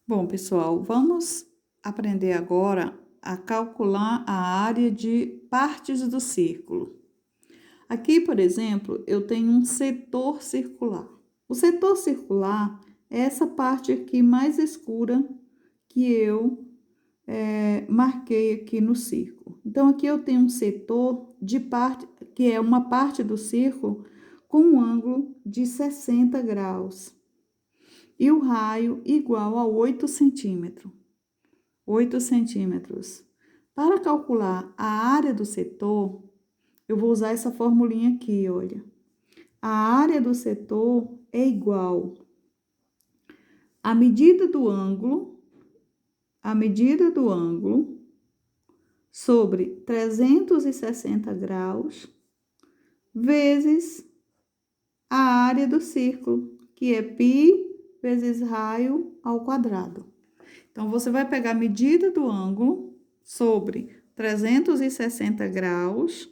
Bom, pessoal, vamos aprender agora a calcular a área de partes do círculo. Aqui, por exemplo, eu tenho um setor circular. O setor circular é essa parte aqui mais escura que eu marquei aqui no círculo. Então, aqui eu tenho um setor de parte, que é uma parte do círculo com um ângulo de 60 graus. E o raio igual a 8 centímetros. 8 centímetros. Para calcular a área do setor, eu vou usar essa formulinha aqui, olha. A área do setor é igual à medida do ângulo, sobre 360 graus, vezes a área do círculo, que é π vezes raio ao quadrado. Então, você vai pegar a medida do ângulo sobre 360 graus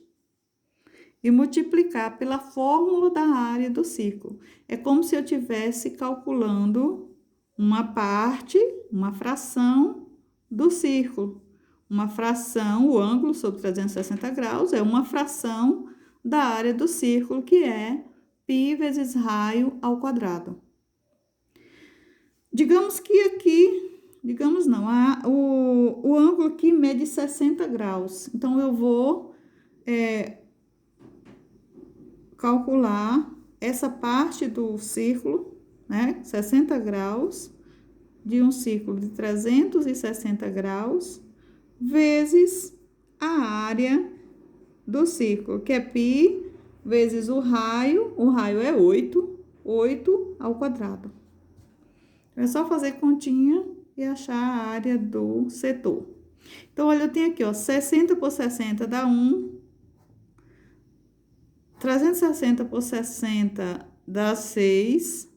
e multiplicar pela fórmula da área do círculo. É como se eu estivesse calculando uma parte, uma fração do círculo. Uma fração, o ângulo sobre 360 graus é uma fração da área do círculo, que é π vezes raio ao quadrado. Digamos que aqui, digamos não, o ângulo aqui mede 60 graus. Então, eu vou calcular essa parte do círculo, né? 60 graus, de um círculo de 360 graus, vezes a área do círculo, que é π vezes o raio é 8 ao quadrado. É só fazer continha e achar a área do setor. Então, olha, eu tenho aqui, ó, 60 por 60 dá 1. 360 por 60 dá 6.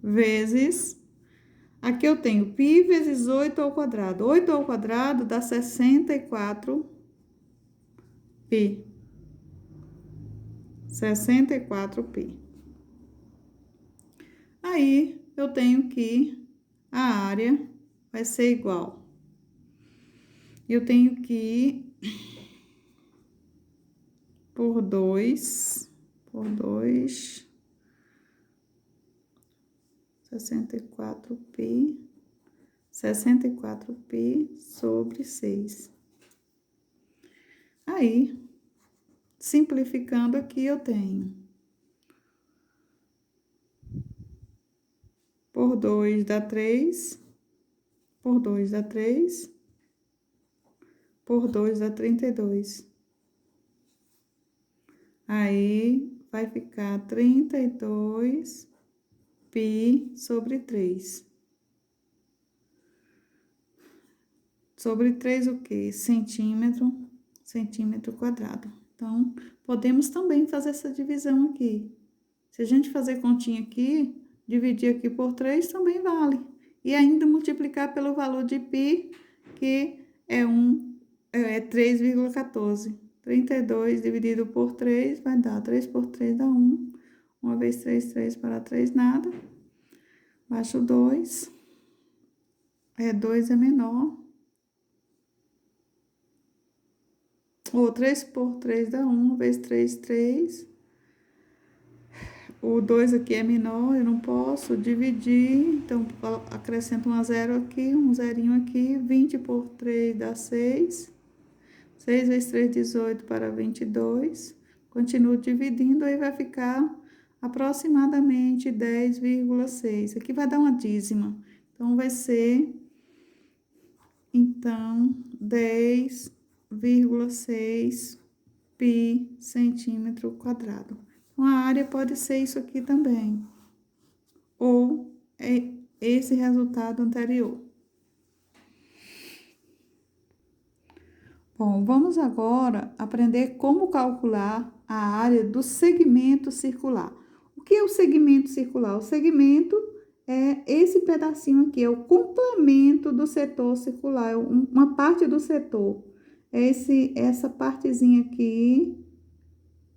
Vezes... Aqui eu tenho π vezes 8 ao quadrado. 8 ao quadrado dá 64 π. 64 π. Aí, eu tenho que a área vai ser igual. Eu tenho que por 2, 64 π sobre 6. Aí, simplificando aqui, eu tenho por 2 dá 3, por 2 dá 3, por 2 dá 32. Aí, vai ficar 32 π sobre 3. Sobre 3 o quê? Centímetro quadrado. Então, podemos também fazer essa divisão aqui. Se a gente fazer continha aqui, dividir aqui por 3 também vale. E ainda multiplicar pelo valor de π, que é 3,14. 32 dividido por 3 vai dar 3 por 3 dá 1. 1 vezes 3, 3 para 3, nada. Baixo 2. 2 é menor. Ou 3 por 3 dá 1, vezes 3, 3. O 2 aqui é menor, eu não posso dividir. Então, acrescento um zero aqui, um zerinho aqui. 20 por 3 dá 6. 6 vezes 3, 18 para 22. Continuo dividindo, aí vai ficar aproximadamente 10,6. Aqui vai dar uma dízima. Então, vai ser, 10,6 π centímetro quadrado. Então, a área pode ser isso aqui também. Ou esse resultado anterior. Bom, vamos agora aprender como calcular a área do segmento circular. O que é o segmento circular? O segmento é esse pedacinho aqui, é o complemento do setor circular, é uma parte do setor. É essa partezinha aqui,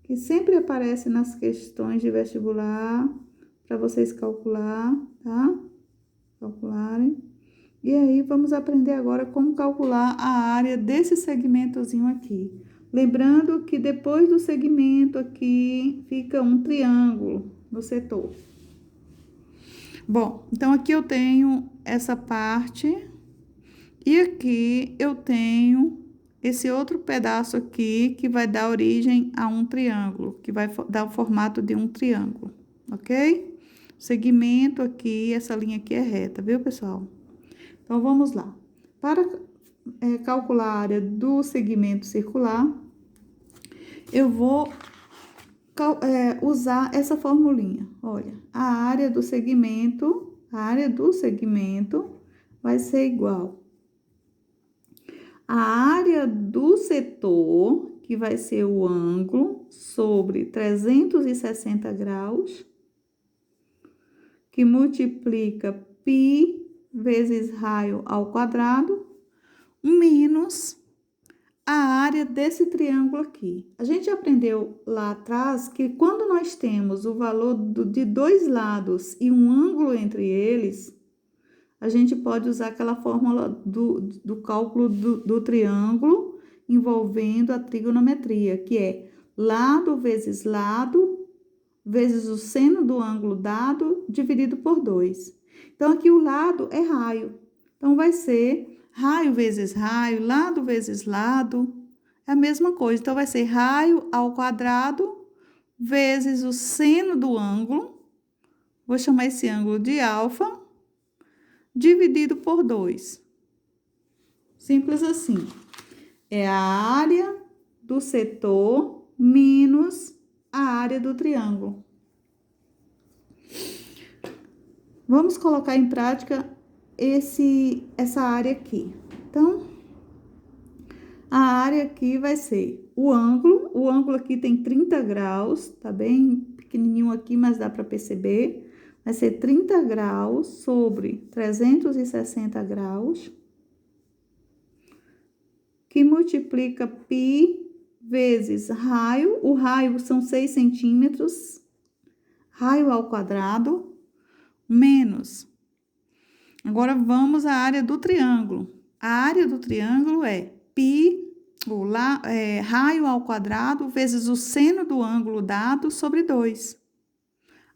que sempre aparece nas questões de vestibular, para vocês calcular, tá? Calcular. E aí, vamos aprender agora como calcular a área desse segmentozinho aqui. Lembrando que depois do segmento aqui, fica um triângulo no setor. Bom, então aqui eu tenho essa parte e aqui eu tenho esse outro pedaço aqui que vai dar origem a um triângulo, que vai dar o formato de um triângulo, ok? O segmento aqui, essa linha aqui é reta, viu, pessoal? Então, vamos lá. Para calcular a área do segmento circular, eu vou usar essa formulinha. Olha, a área do segmento vai ser igual a área do setor, que vai ser o ângulo, sobre 360 graus, que multiplica π vezes raio ao quadrado, menos a área desse triângulo aqui. A gente aprendeu lá atrás que quando nós temos o valor de dois lados e um ângulo entre eles, a gente pode usar aquela fórmula do cálculo do triângulo envolvendo a trigonometria, que é lado vezes o seno do ângulo dado dividido por 2. Então, aqui o lado é raio. Então, vai ser raio vezes raio, lado vezes lado, é a mesma coisa. Então, vai ser raio ao quadrado vezes o seno do ângulo, vou chamar esse ângulo de alfa, dividido por 2. Simples assim. É a área do setor menos a área do triângulo. Vamos colocar em prática essa área aqui. Então, a área aqui vai ser o ângulo aqui tem 30 graus, tá bem pequenininho aqui, mas dá para perceber. Vai ser 30 graus sobre 360 graus, que multiplica π vezes raio, o raio são 6 centímetros, raio ao quadrado, menos. Agora, vamos à área do triângulo. A área do triângulo é π, raio ao quadrado, vezes o seno do ângulo dado sobre 2.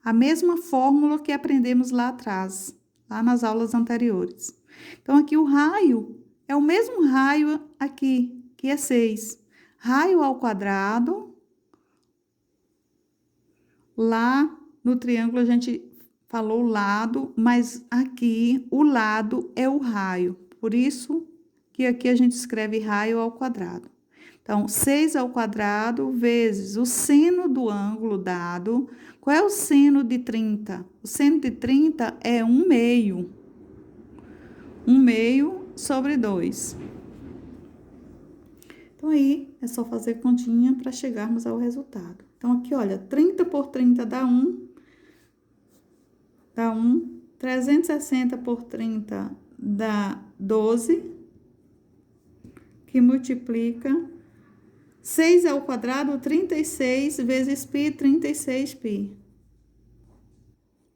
A mesma fórmula que aprendemos lá atrás, lá nas aulas anteriores. Então, aqui o raio é o mesmo raio aqui, que é 6. Raio ao quadrado, lá no triângulo a gente falou lado, mas aqui o lado é o raio. Por isso que aqui a gente escreve raio ao quadrado. Então, 6 ao quadrado vezes o seno do ângulo dado. Qual é o seno de 30? O seno de 30 é 1/2. 1/2 sobre 2. Então, aí, é só fazer continha para chegarmos ao resultado. Então, aqui, olha, 30 por 30 dá 1. 360 por 30 dá 12, que multiplica 6 ao quadrado, 36 vezes π, 36π.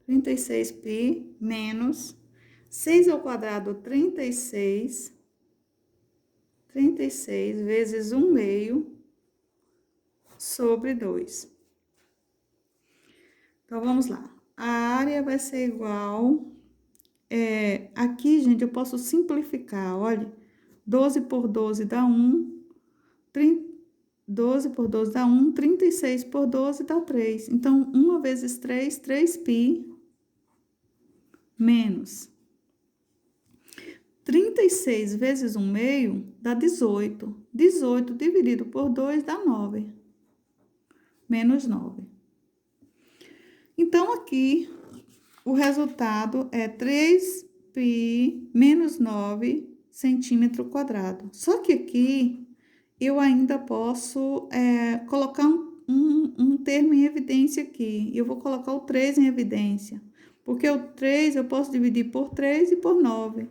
36π menos 6 ao quadrado, 36 vezes 1/2 sobre 2. Então, vamos lá. A área vai ser igual... aqui, gente, eu posso simplificar, olha. 12 por 12 dá 1. 12 por 12 dá 1. 36 por 12 dá 3. Então, 1 vezes 3, 3π, menos 36 vezes 1/2 dá 18. 18 dividido por 2 dá 9. Menos 9. Então, aqui, o resultado é 3π menos 9 centímetro quadrado. Só que aqui, eu ainda posso colocar um termo em evidência aqui. Eu vou colocar o 3 em evidência. Porque o 3 eu posso dividir por 3 e por 9.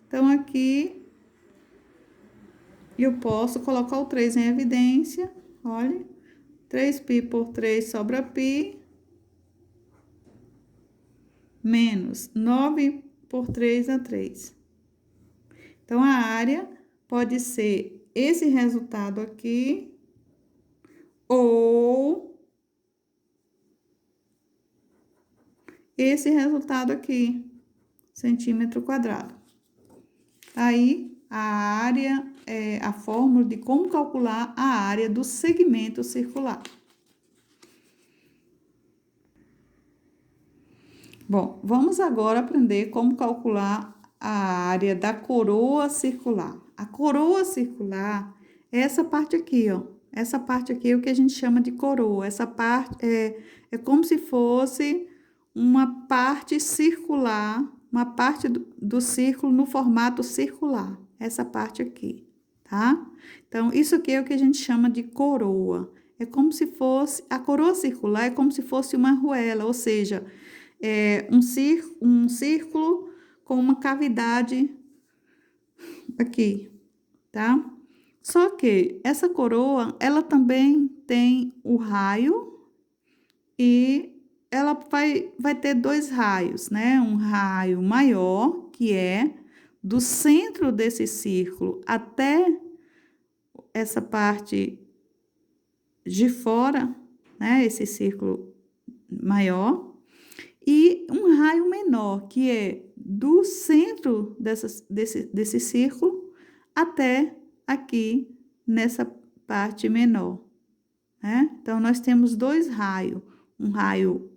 Então, aqui, eu posso colocar o 3 em evidência. Olha, 3π por 3 sobra π. Menos 9 por 3 dá 3. Então, a área pode ser esse resultado aqui, ou esse resultado aqui, centímetro quadrado. Aí, a área é a fórmula de como calcular a área do segmento circular. Bom, vamos agora aprender como calcular a área da coroa circular. A coroa circular é essa parte aqui, ó. Essa parte aqui é o que a gente chama de coroa. Essa parte é como se fosse uma parte circular, uma parte do círculo no formato circular. Essa parte aqui, tá? Então, isso aqui é o que a gente chama de coroa. É como se fosse, a coroa circular é como se fosse uma arruela, ou seja, um círculo com uma cavidade aqui, tá? Só que essa coroa, ela também tem o raio e ela vai ter dois raios, né? Um raio maior, que é do centro desse círculo até essa parte de fora, né? Esse círculo maior. E um raio menor, que é do centro desse círculo até aqui nessa parte menor, né? Então, nós temos dois raios. Um raio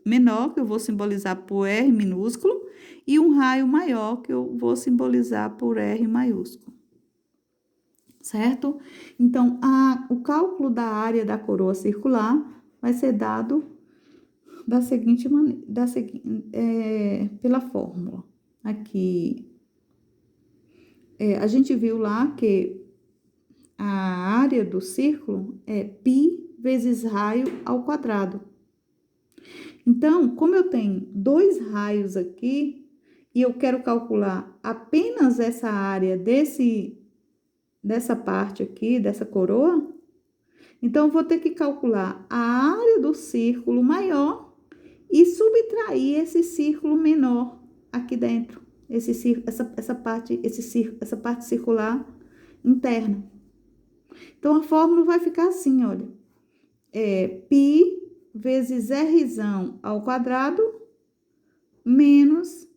menor, que eu vou simbolizar por R minúsculo, e um raio maior, que eu vou simbolizar por R maiúsculo. Certo? Então, o cálculo da área da coroa circular vai ser dado da seguinte maneira, pela fórmula. Aqui, a gente viu lá que a área do círculo é π vezes raio ao quadrado. Então, como eu tenho dois raios aqui, e eu quero calcular apenas essa área dessa parte aqui, dessa coroa, então, eu vou ter que calcular a área do círculo maior e subtrair esse círculo menor aqui dentro, essa parte circular interna. Então, a fórmula vai ficar assim, olha, π vezes Rzão ao quadrado menos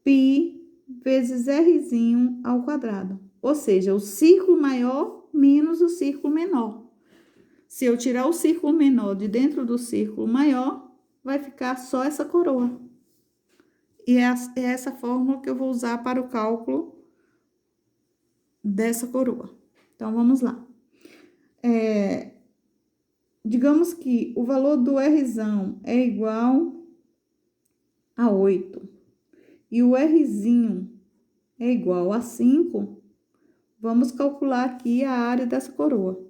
π vezes Rzinho ao quadrado. Ou seja, o círculo maior menos o círculo menor. Se eu tirar o círculo menor de dentro do círculo maior, vai ficar só essa coroa. E é essa fórmula que eu vou usar para o cálculo dessa coroa. Então, vamos lá. Digamos que o valor do Rzão é igual a 8 e o Rzinho é igual a 5, vamos calcular aqui a área dessa coroa.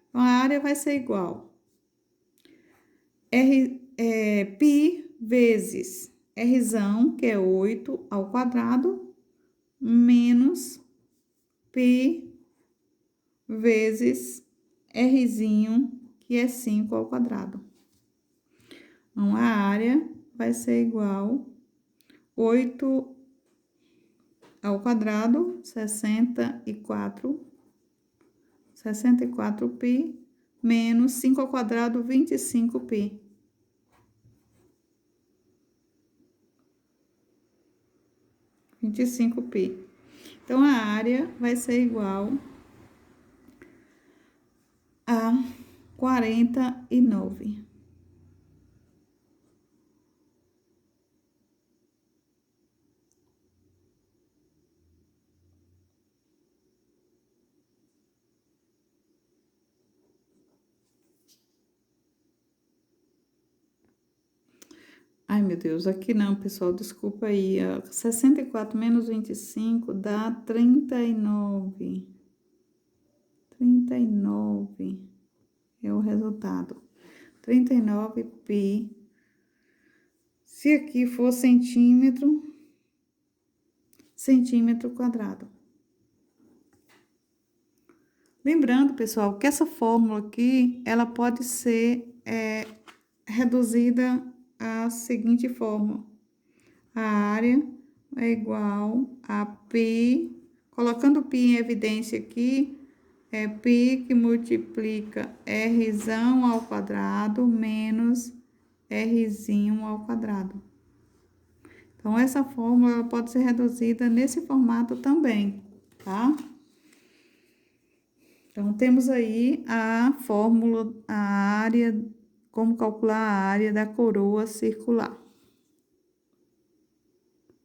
Então, a área vai ser igual π vezes Rzão, que é 8 ao quadrado, menos π vezes Rzinho, que é 5 ao quadrado. Então, a área vai ser igual 8 ao quadrado, 64π, menos 5 ao quadrado, 25π. Então, a área vai ser igual a 49. Ai, meu Deus, aqui não, pessoal, desculpa aí. 64 menos 25 dá 39. 39 é o resultado. 39π. Se aqui for centímetro quadrado. Lembrando, pessoal, que essa fórmula aqui, ela pode ser reduzida à seguinte forma. A área é igual a π, colocando π em evidência aqui, é π que multiplica r ao quadrado menos r ao quadrado. Então, essa fórmula ela pode ser reduzida nesse formato também, tá? Então, temos aí a fórmula, a área, como calcular a área da coroa circular.